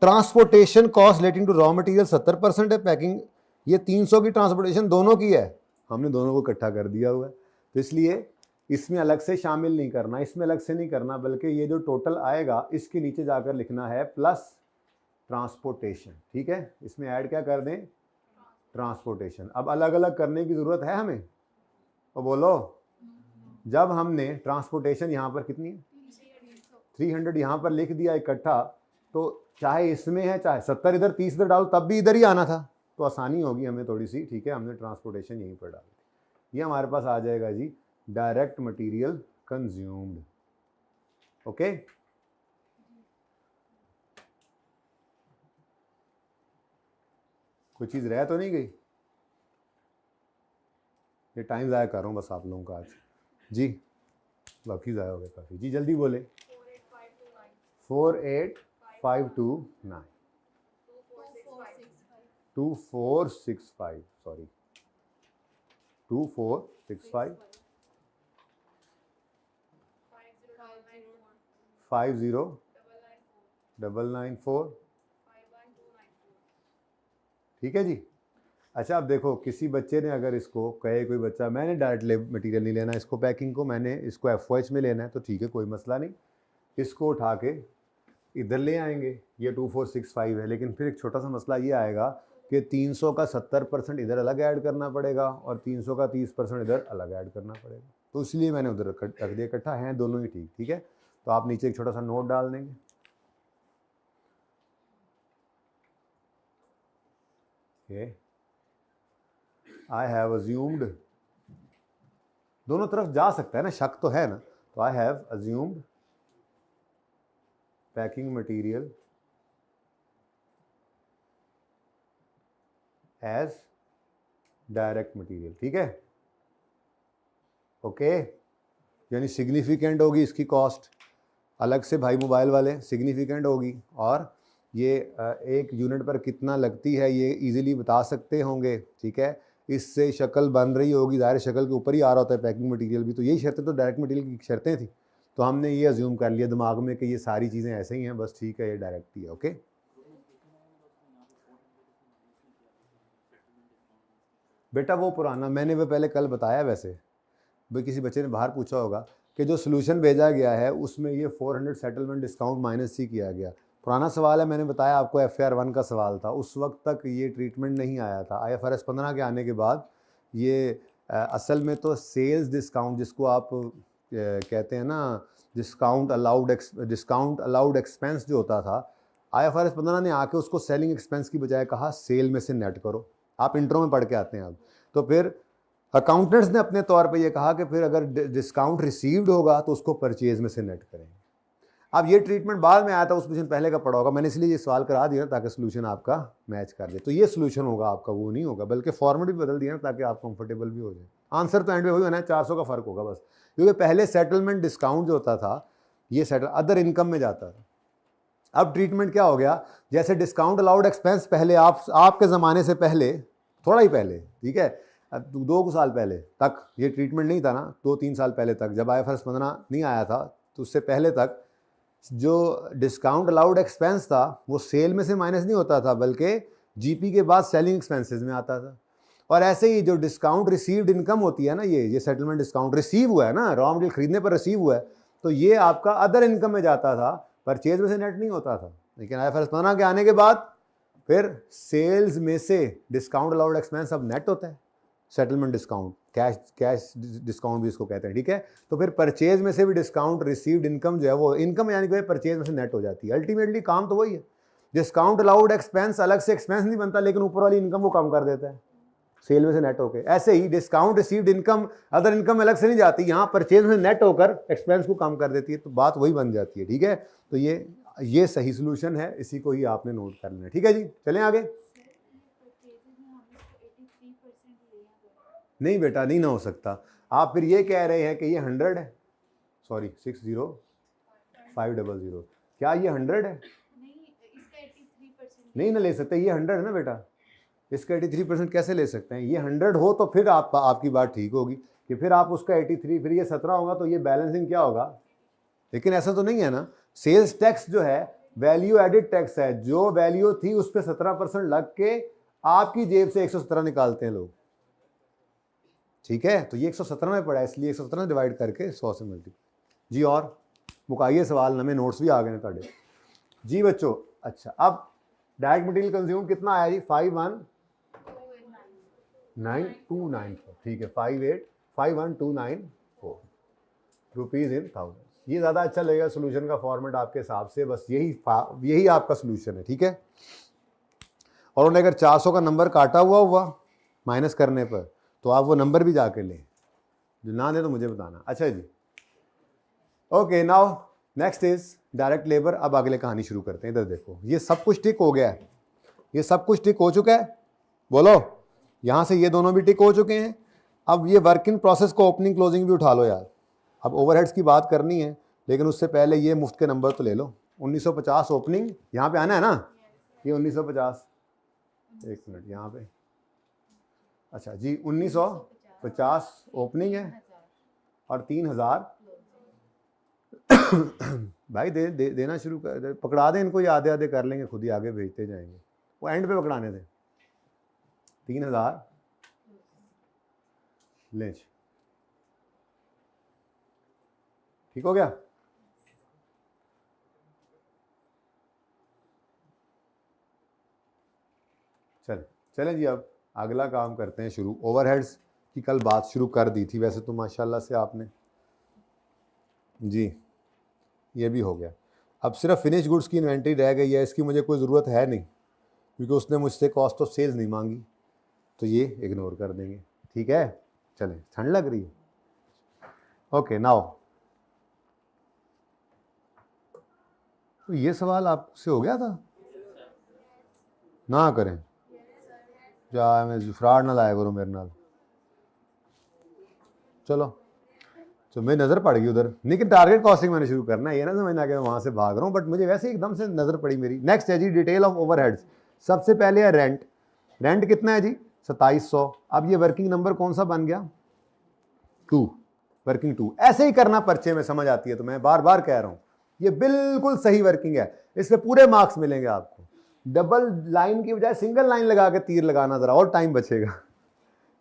transportation cost relating to raw material 70% है, पैकिंग ये 300 की ट्रांसपोर्टेशन दोनों की है, हमने दोनों को इकट्ठा कर दिया हुआ है, तो इसलिए इसमें अलग से शामिल नहीं करना, इसमें अलग से नहीं करना, बल्कि ये जो टोटल आएगा इसके नीचे जाकर लिखना है प्लस ट्रांसपोर्टेशन, ठीक है। इसमें ऐड क्या कर दें, ट्रांसपोर्टेशन। अब अलग अलग करने की ज़रूरत है हमें, तो बोलो, जब हमने ट्रांसपोर्टेशन यहाँ पर कितनी है 300 यहाँ पर लिख दिया इकट्ठा, तो चाहे इसमें है चाहे 70 इधर 30 इधर डालो तब भी इधर ही आना था, तो आसानी होगी हमें थोड़ी सी, ठीक है। हमने ट्रांसपोर्टेशन यहीं पर डाली, ये हमारे पास आ जाएगा जी डायरेक्ट मटेरियल कंज्यूम्ड, ओके। कोई चीज़ रह तो नहीं गई, ये टाइम ज़ाया कर रहा हूँ बस आप लोगों का आज जी, बाकी ज़ाया हो गया काफ़ी जी, जल्दी बोले। 48529 2465 सॉरी 2465 50994 ठीक है जी। अच्छा अब देखो किसी बच्चे ने अगर इसको कहे, कोई बच्चा मैंने डायरेक्ट मटेरियल नहीं लेना इसको, पैकिंग को मैंने इसको FOH में लेना है, तो ठीक है कोई मसला नहीं, इसको उठा के इधर ले आएंगे, ये 2465 है। लेकिन फिर एक छोटा सा मसला ये आएगा कि 300 का 70% इधर अलग ऐड करना पड़ेगा और 300 का 30% इधर अलग ऐड करना पड़ेगा, तो इसलिए मैंने उधर रख दिया इकट्ठा, हैं दोनों ही ठीक है। तो आप नीचे एक छोटा सा नोट डाल देंगे, आई हैव अज्यूम्ड, दोनों तरफ जा सकता है ना, शक तो है ना, तो I have assumed packing material as direct material, ठीक है ओके। यानी सिग्निफिकेंट होगी इसकी कॉस्ट, अलग से भाई मोबाइल वाले सिग्निफिकेंट होगी, और ये एक यूनिट पर कितना लगती है ये इजीली बता सकते होंगे, ठीक है। इससे शक्ल बन रही होगी, ज़ाहिर शक्ल के ऊपर ही आ रहा होता है पैकिंग मटेरियल भी, तो यही शर्तें तो डायरेक्ट मटेरियल की शर्तें थी, तो हमने ये अज्यूम कर लिया दिमाग में कि ये सारी चीज़ें ऐसे ही हैं, बस ठीक है ये डायरेक्ट ही है ओके। बेटा वो पुराना मैंने वो पहले कल बताया, वैसे भाई किसी बच्चे ने बाहर पूछा होगा कि जो सोल्यूशन भेजा गया है उसमें ये 400 सेटलमेंट डिस्काउंट -C किया गया, पुराना सवाल है, मैंने बताया आपको FAR 1 का सवाल था, उस वक्त तक ये ट्रीटमेंट नहीं आया था। IFRS 15 के आने के बाद ये असल में तो सेल्स डिस्काउंट जिसको आप कहते हैं ना, डिस्काउंट अलाउड एक्सपेंस जो होता था, IFRS 15 ने आके उसको सेलिंग एक्सपेंस की बजाय कहा सेल में से नेट करो, आप इंट्रो में पढ़ के आते हैं अब। तो फिर अकाउंटेंट्स ने अपने तौर पे ये कहा कि फिर अगर डिस्काउंट रिसीव्ड होगा तो उसको परचेज में से नेट करेंगे। अब ये ट्रीटमेंट बाद में आया था, उस क्वेश्चन पहले का पढ़ा होगा, मैंने इसलिए ये सवाल करा दिया ताकि सोल्यूशन आपका मैच कर दे, तो ये सोल्यूशन होगा आपका, वो नहीं होगा, बल्कि फॉर्मेट भी बदल दिया ना ताकि आप कंफर्टेबल भी हो जाए। आंसर तो एंड में वही होना है, 400 का फ़र्क होगा बस, क्योंकि पहले सेटलमेंट डिस्काउंट जो होता था ये सेटल अदर इनकम में जाता था। अब ट्रीटमेंट क्या हो गया, जैसे डिस्काउंट अलाउड एक्सपेंस पहले आपके ज़माने से पहले, थोड़ा ही पहले, ठीक है, 2 साल पहले तक ये ट्रीटमेंट नहीं था ना, 2-3 साल पहले तक, जब IFRS 15 नहीं आया था तो उससे पहले तक जो डिस्काउंट अलाउड एक्सपेंस था वो सेल में से माइनस नहीं होता था, बल्कि GP के बाद सेलिंग एक्सपेंसेस में आता था। और ऐसे ही जो डिस्काउंट रिसीव्ड इनकम होती है ना, ये सेटलमेंट डिस्काउंट रिसीव हुआ है ना, रॉ मटेरियल खरीदने पर रिसीव हुआ है, तो ये आपका अदर इनकम में जाता था, परचेज में से नेट नहीं होता था। लेकिन IFRS 15 के आने के बाद फिर सेल्स में से डिस्काउंट अलाउड एक्सपेंस अब नेट होता है, सेटलमेंट डिस्काउंट, कैश डिस्काउंट भी इसको कहते हैं, ठीक है। तो फिर परचेज में से भी डिस्काउंट रिसीव्ड इनकम जो है वो इनकम यानी कि परचेज में से नेट हो जाती है। अल्टीमेटली काम तो वही है, डिस्काउंट अलाउड एक्सपेंस अलग से एक्सपेंस नहीं बनता, लेकिन ऊपर वाली इनकम को कम कर देता है सेल में से नेट होकर। ऐसे ही discount received income other income अलग से नहीं जाती, यहाँ परचेज में नेट होकर एक्सपेंस को कम कर देती है, तो बात वही बन जाती है, ठीक है। तो ये सही सोल्यूशन है, इसी को ही आपने नोट करना है, ठीक है जी। चलें आगे। नहीं बेटा नहीं ना हो सकता, आप फिर ये कह रहे हैं कि ये 100 है, सॉरी 60500, क्या ये 100 है? नहीं ना ले सकते, ये 100 है ना बेटा, इसका 83% कैसे ले सकते हैं? ये 100 हो तो फिर आपकी बात ठीक होगी कि फिर आप उसका 83, फिर ये 17 होगा, तो ये बैलेंसिंग क्या होगा? लेकिन ऐसा तो नहीं है ना, सेल्स टैक्स जो है वैल्यू एडिड टैक्स है, जो वैल्यू थी उस पर 17% लग के आपकी जेब से 117 निकालते हैं लोग, ठीक है। तो ये 117 में पड़ा है, इसलिए 117 डिवाइड करके 100 से मल्टीप्लाई। जी और मुकाइए सवाल, नए नोट्स भी आ गए हैं ਤੁਹਾਡੇ जी बच्चों। अच्छा अब डायरेक्ट मटेरियल कंज्यूम कितना आया जी? 519,294, ठीक है, 5,851,294 रुपीज़ इन 1000। ये ज़्यादा अच्छा लगेगा सोल्यूशन का फॉर्मेट आपके हिसाब से, बस यही आपका सोल्यूशन है, ठीक है। और उन्होंने अगर 400 का नंबर काटा हुआ माइनस करने पर, तो आप वो नंबर भी जाके लें, जो ना दे तो मुझे बताना। अच्छा जी okay, now next is direct labour. अब अगले कहानी शुरू करते हैं। इधर देखो, ये सब कुछ टिक हो गया है, ये सब कुछ टिक हो चुका है, बोलो। यहाँ से ये दोनों भी टिक हो चुके हैं। अब ये वर्क इन प्रोसेस को ओपनिंग क्लोजिंग भी उठा लो यार। अब ओवरहेड्स की बात करनी है, लेकिन उससे पहले ये मुफ्त के नंबर तो ले लो। 1950 ओपनिंग, यहाँ पे आना है ना, ये 1950, एक मिनट यहाँ पे, अच्छा जी 1900, 50 ओपनिंग है और 3000 भाई देना शुरू कर, पकड़ा दें इनको, ये आधे आधे कर लेंगे, खुद ही आगे भेजते जाएंगे, वो एंड पे पकड़ाने थे। 3000 ले, ठीक हो गया। चलें जी, अब अगला काम करते हैं शुरू। ओवरहेड्स की कल बात शुरू कर दी थी वैसे तो माशाल्लाह से आपने जी, ये भी हो गया। अब सिर्फ फिनिश गुड्स की इन्वेंट्री रह गई है, इसकी मुझे कोई ज़रूरत है नहीं क्योंकि उसने मुझसे कॉस्ट ऑफ सेल्स नहीं मांगी, तो ये इग्नोर कर देंगे, ठीक है। चलें, ठंड लग रही है, ओके। नाउ तो ये सवाल आपसे हो गया था ना, करें जा मैं फ्रॉड ना लाया करो मेरे नाल। चलो, तो मेरी नज़र पड़ गई उधर, लेकिन टारगेट कॉस्टिंग मैंने शुरू करना है, ये ना समझना कि मैं वहाँ से भाग रहा हूँ, बट मुझे वैसे ही एकदम से नज़र पड़ी मेरी। नेक्स्ट है जी डिटेल ऑफ ओवरहेड्स। सबसे पहले है रेंट। रेंट कितना है जी? 2700। अब ये वर्किंग नंबर कौन सा बन गया? 2, वर्किंग 2। ऐसे ही करना पर्चे में, समझ आती है तो मैं बार बार कह रहा हूँ, ये बिल्कुल सही वर्किंग है, इससे पूरे मार्क्स मिलेंगे आपको। डबल लाइन की बजाय सिंगल लाइन लगा के तीर लगाना, ज़रा और टाइम बचेगा।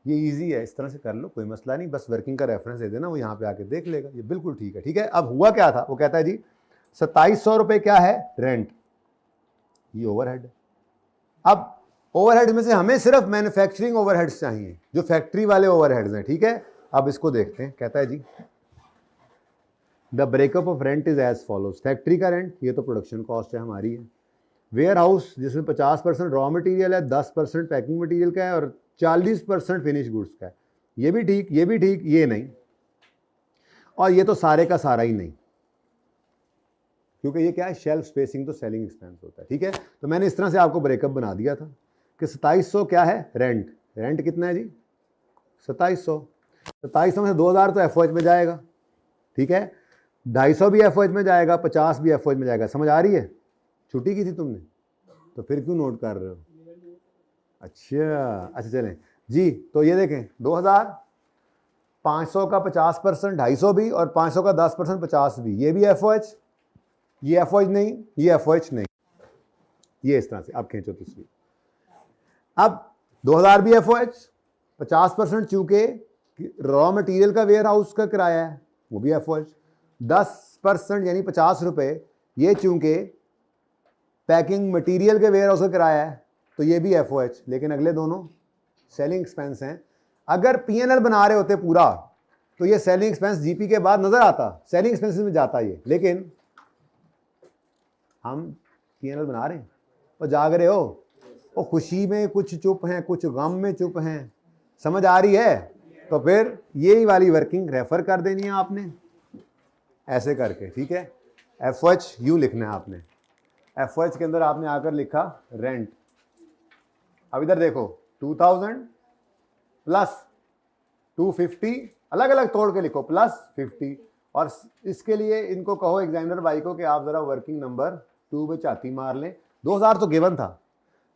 ये इजी है, इस तरह से कर लो, कोई मसला नहीं, बस वर्किंग का रेफरेंस दे देना, वो यहाँ पे आके देख लेगा, ये बिल्कुल ठीक है। ठीक है, अब हुआ क्या था, वो कहता है जी 2700 रुपये क्या है? रेंट, ये ओवरहेड है। अब ओवरहेड में से हमें सिर्फ मैन्युफैक्चरिंग ओवरहेड्स चाहिए, जो फैक्ट्री वाले ओवरहेड्स हैं, ठीक है। अब इसको देखते हैं, कहता है जी the breakup of rent is as follows. Factory का रेंट, ये तो प्रोडक्शन कॉस्ट है हमारी है। वेयर हाउस, जिसमें 50% रॉ मटेरियल है, 10% पैकिंग मटेरियल का है और 40% फिनिश गुड्स का है। ये भी ठीक, ये भी ठीक, ये नहीं, और ये तो सारे का सारा ही नहीं, क्योंकि ये क्या है, शेल्फ स्पेसिंग तो सेलिंग एक्सपेंस होता है, ठीक है। तो मैंने इस तरह से आपको ब्रेकअप बना दिया था कि 2700 क्या है? रेंट। रेंट कितना है जी? 2700। 2700 में से 2000 तो एफओएच में जाएगा, ठीक है, 250 भी एफओएच में जाएगा, 50 भी एफओएच में जाएगा। समझ आ रही है? छुट्टी की थी तुमने तो फिर क्यों नोट कर रहे हो? अच्छा चलें जी, तो ये देखें 2000, 500 का 50%, 250 भी, और 500 का 10%, 50 भी, ये भी एफओएच, ये एफओएच नहीं, ये एफओएच नहीं, ये इस तरह से। अब खींचो तस्वीर। अब 2000 भी एफओएच, 50% चूंकि रॉ मटेरियल का वेयर हाउस का किराया है, वो भी एफओएच, 10% यानी 50 रुपये, ये चूंकि पैकिंग मटेरियल के वेयर हाउस का किराया है, तो ये भी एफओएच, लेकिन अगले दोनों सेलिंग एक्सपेंस हैं। अगर पीएनएल बना रहे होते पूरा तो ये सेलिंग एक्सपेंस जीपी के बाद नजर आता, सेलिंग एक्सपेंसेस में जाता ये, लेकिन हम पीएनएल बना रहे हैं। और जाग रहे हो, वो खुशी में कुछ चुप हैं, कुछ गम में चुप हैं, समझ आ रही है? तो फिर यही वाली वर्किंग रेफर कर देनी है आपने, ऐसे करके, ठीक है। एफओएच यूं लिखना है आपने, एफओएच के अंदर आपने आकर लिखा रेंट। अब इधर देखो 2000 प्लस 250, अलग अलग तोड़ के लिखो, प्लस 50, और इसके लिए इनको कहो एग्जामिनर भाई को कि आप जरा वर्किंग नंबर 2 में चाती मार लें। 2000 तो गिवन था,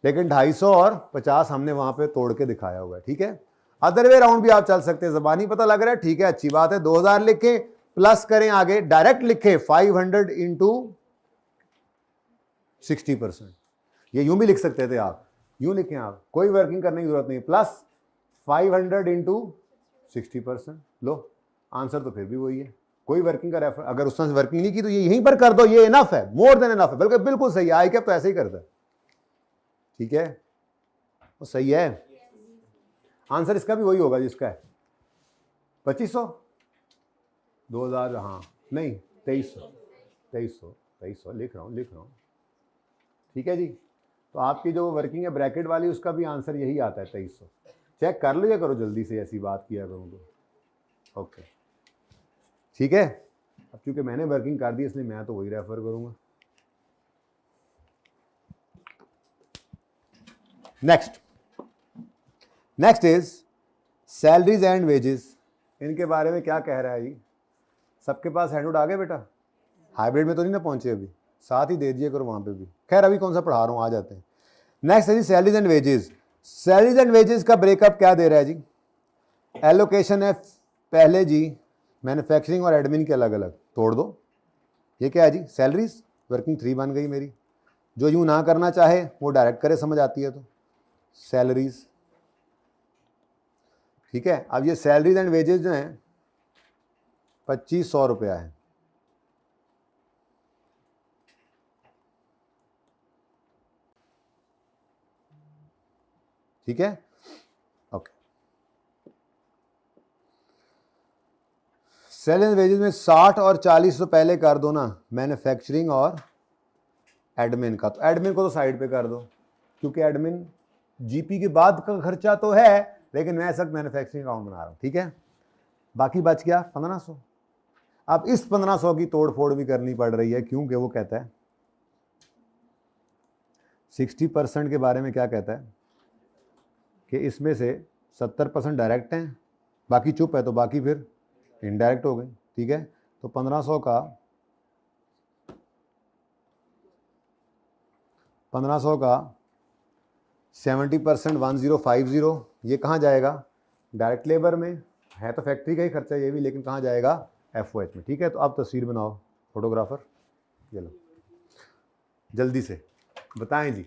लेकिन 250 और 50 हमने वहां पे तोड़ के दिखाया हुआ है, ठीक है। अदर वे राउंड भी आप चल सकते हैं, जबानी पता लग रहा है, ठीक है, अच्छी बात है। 2000 लिखे, प्लस करें आगे, डायरेक्ट लिखे 500 इंटू 60%। ये यूं भी लिख सकते थे आप, यूं लिखें आप, कोई वर्किंग करने की जरूरत नहीं, प्लस 500 इंटू 60%। लो आंसर तो फिर भी वही है, कोई वर्किंग का रेफर, अगर उस तरह से वर्किंग नहीं की तो ये यहीं पर कर दो, ये इनफ है, मोर देन इनफ है, बल्कि बिल्कुल सही है। आई कैप तो ऐसे ही करता है, ठीक है, वो सही है। आंसर इसका भी वही होगा जिसका है 2500, 2000, हाँ नहीं 2300 लिख रहा हूँ, ठीक है जी। तो आपकी जो वर्किंग है ब्रैकेट वाली, उसका भी आंसर यही आता है 2300। चेक कर लिया करो जल्दी से, ऐसी बात किया करूँ तो, ओके ठीक है। अब क्योंकि मैंने वर्किंग कर दी इसलिए मैं तो वही रेफर करूँगा। Next is salaries and wages. इनके बारे में क्या कह रहा है जी? सबके पास हैंडआउट आ गए बेटा? हाइब्रिड में तो नहीं ना पहुंचे अभी, साथ ही दे दिए करो वहाँ पे भी। खैर अभी कौन सा पढ़ा रहा हूँ, आ जाते हैं। नेक्स्ट है जी salaries and wages. Salaries and wages का ब्रेकअप क्या दे रहा है जी? एलोकेशन है पहले जी, मैन्युफैक्चरिंग और एडमिन के अलग अलग तोड़ दो। ये क्या है जी, सैलरीज, वर्किंग 3 बन गई मेरी। जो यूँ ना करना चाहे वो डायरेक्ट करे, समझ आती है तो सैलरीज, ठीक है। अब ये सैलरीज एंड वेजेस जो हैं 2500 रुपया है, ठीक है, ओके। सैलरी एंड वेजेस में 60 और 40 तो पहले कर दो ना, मैन्युफैक्चरिंग और एडमिन का। तो एडमिन को तो साइड पे कर दो, क्योंकि एडमिन जीपी के बाद का खर्चा तो है, लेकिन मैं इस वक्त मैन्युफैक्चरिंग अकाउंट बना रहा हूँ, ठीक है। बाकी बच गया 1500। अब इस 1500 की तोड़ फोड़ भी करनी पड़ रही है, क्योंकि वो कहता है 60% के बारे में क्या कहता है कि इसमें से 70% डायरेक्ट हैं, बाकी चुप है, तो बाकी फिर इनडायरेक्ट हो गई, ठीक है। तो 1500 का 70% 1050, ये कहाँ जाएगा, डायरेक्ट लेबर में है, तो फैक्ट्री का ही खर्चा ये भी, लेकिन कहाँ जाएगा, FOH में, ठीक है। तो अब तस्वीर बनाओ फोटोग्राफर, ये लो जल्दी से बताएं जी।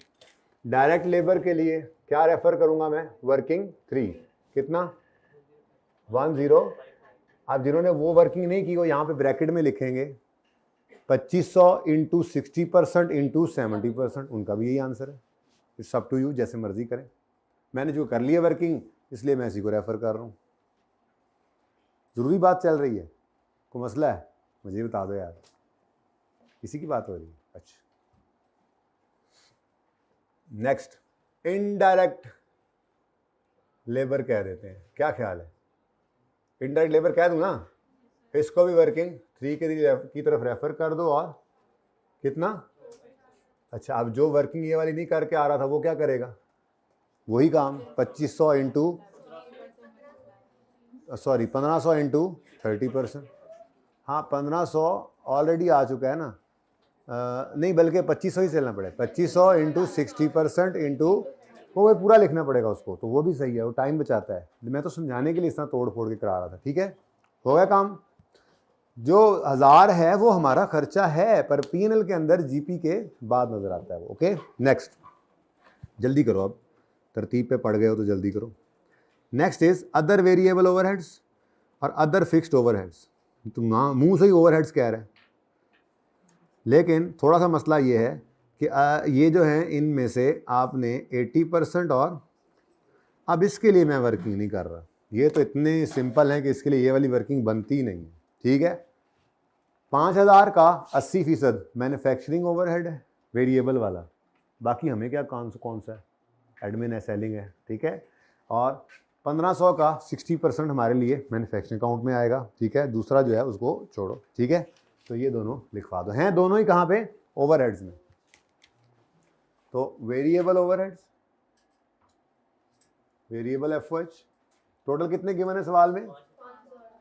डायरेक्ट लेबर के लिए क्या रेफर करूंगा मैं, वर्किंग 3 कितना 10। अब जिन्होंने वो वर्किंग नहीं की वो यहाँ पे ब्रैकेट में लिखेंगे 2500 इंटू 60% इंटू 70%, उनका भी यही आंसर है। इट्स अप टू यू, जैसे मर्जी करें। मैंने जो कर लिया वर्किंग, इसलिए मैं इसी को रेफर कर रहा हूँ। ज़रूरी बात चल रही है, कोई मसला है मुझे बता दो यार, किसी की बात हो रही है। अच्छा, नेक्स्ट इनडायरेक्ट लेबर कह देते हैं, क्या ख्याल है, इनडायरेक्ट लेबर कह दूँ ना, इसको भी वर्किंग 3 की तरफ रेफर कर दो। और कितना, अच्छा, अब जो वर्किंग ये वाली नहीं करके आ रहा था वो क्या करेगा, वही काम 2500 इंटू 1500 इंटू 30%। हाँ 1500 ऑलरेडी आ चुका है ना, नहीं बल्कि 2500 ही चलना पड़ेगा, 2500 इंटू 60% इंटू वो पूरा लिखना पड़ेगा उसको, तो वो भी सही है, वो टाइम बचाता है। मैं तो समझाने के लिए इतना तोड़ फोड़ के करा रहा था, ठीक है, हो गया काम। जो 1000 है वो हमारा खर्चा है, पर P&L के अंदर जीपी के बाद नजर आता है वो, ओके। नेक्स्ट, जल्दी करो, अब तरतीब पे पड़ गए हो तो जल्दी करो। Next is other variable overheads और अदर फिक्स्ड ओवरहेड्स। तो मुंह से ही ओवरहेड्स कह रहे हैं, लेकिन थोड़ा सा मसला ये है कि ये जो है इनमें से आपने 80%, और अब इसके लिए मैं वर्किंग नहीं कर रहा, ये तो इतने सिंपल है कि इसके लिए ये वाली वर्किंग बनती ही नहीं है, ठीक है। 5000 का 80% मैन्युफैक्चरिंग ओवरहेड है, वेरिएबल वाला, बाकी हमें क्या कौन सा है, एडमिन है, सेलिंग है, ठीक है। और 1500 का 60% हमारे लिए मैन्युफैक्चरिंग अकाउंट में आएगा, ठीक है। दूसरा जो है उसको छोड़ो, ठीक है। तो ये दोनों लिखवा दो, हैं दोनों ही कहाँ पे, ओवरहेड्स में। तो variable overheads, variable FOH, total कितने गिवन है सवाल में,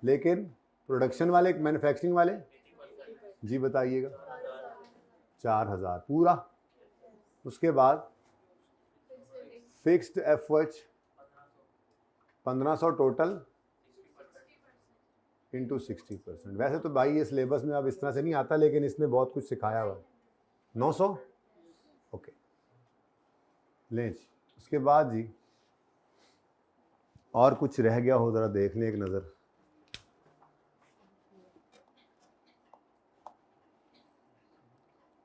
लेकिन प्रोडक्शन वाले, मैन्युफैक्चरिंग वाले जी बताइएगा, 4000 पूरा। उसके बाद फिक्स्ड FOH 1500 टोटल इंटू 60%। वैसे तो भाई ये सिलेबस में अब इस तरह से नहीं आता, लेकिन इसने बहुत कुछ सिखाया हुआ। 900, ओके लें जी। उसके बाद जी और कुछ रह गया हो ज़रा देख लें एक नज़र।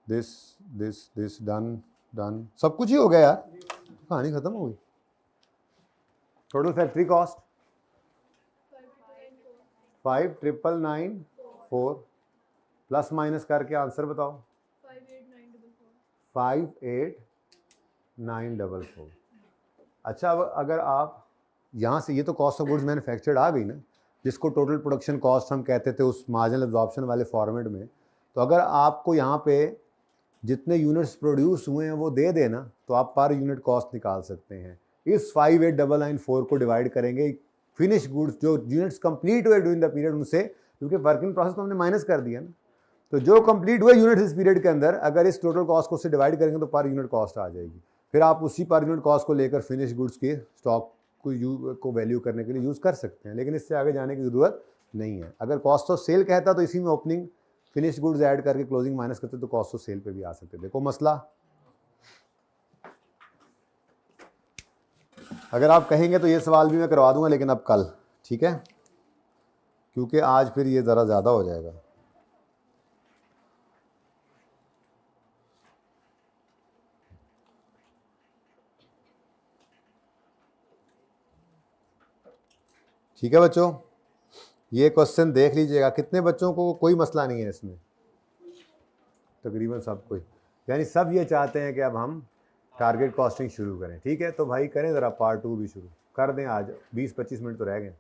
दिस डन सब कुछ ही हो गया यार, कहानी ख़त्म हो गई। Total factory cost 5,994, plus minus करके आंसर बताओ। 5,8,944। अच्छा, अब अगर आप यहाँ से, ये तो कॉस्ट ऑफ गुड्स मैन्युफैक्चर्ड आ गई ना, जिसको टोटल प्रोडक्शन कॉस्ट हम कहते थे उस मार्जिनल एब्जॉर्प्शन वाले फॉर्मेट में। तो अगर आपको यहाँ पे जितने यूनिट्स प्रोड्यूस हुए हैं वो दे देना, तो आप पर यूनिट कॉस्ट निकाल सकते हैं। इस 5,8,994 को डिवाइड करेंगे फिनिश गुड्स जो यूनिट्स कंप्लीट हुए ड्यूरिंग द पीरियड उनसे, क्योंकि वर्किंग प्रोसेस तो हमने माइनस कर दिया ना। तो जो कंप्लीट हुए यूनिट्स इस पीरियड के अंदर, अगर इस टोटल कॉस्ट को उससे डिवाइड करेंगे तो पर यूनिट कॉस्ट आ जाएगी। फिर आप उसी पर यूनिट कॉस्ट को लेकर फिनिश गुड्स के स्टॉक को वैल्यू करने के लिए यूज़ कर सकते हैं, लेकिन इससे आगे जाने की ज़रूरत नहीं है। अगर कॉस्ट ऑफ सेल कहता तो इसी में ओपनिंग फिनिश्ड गुड्स ऐड करके क्लोजिंग माइनस करते तो कॉस्ट ऑफ सेल पे भी आ सकते। देखो मसला, अगर आप कहेंगे तो ये सवाल भी मैं करवा दूंगा, लेकिन अब कल, ठीक है, क्योंकि आज फिर ये ज़रा ज़्यादा हो जाएगा। ठीक है बच्चों, ये क्वेश्चन देख लीजिएगा। कितने बच्चों को, कोई मसला नहीं है इसमें, तकरीबन सब कोई, यानी सब ये चाहते हैं कि अब हम टारगेट कॉस्टिंग शुरू करें। ठीक है, तो भाई करें ज़रा पार्ट 2 भी शुरू कर दें, आज 20-25 मिनट तो रह गए।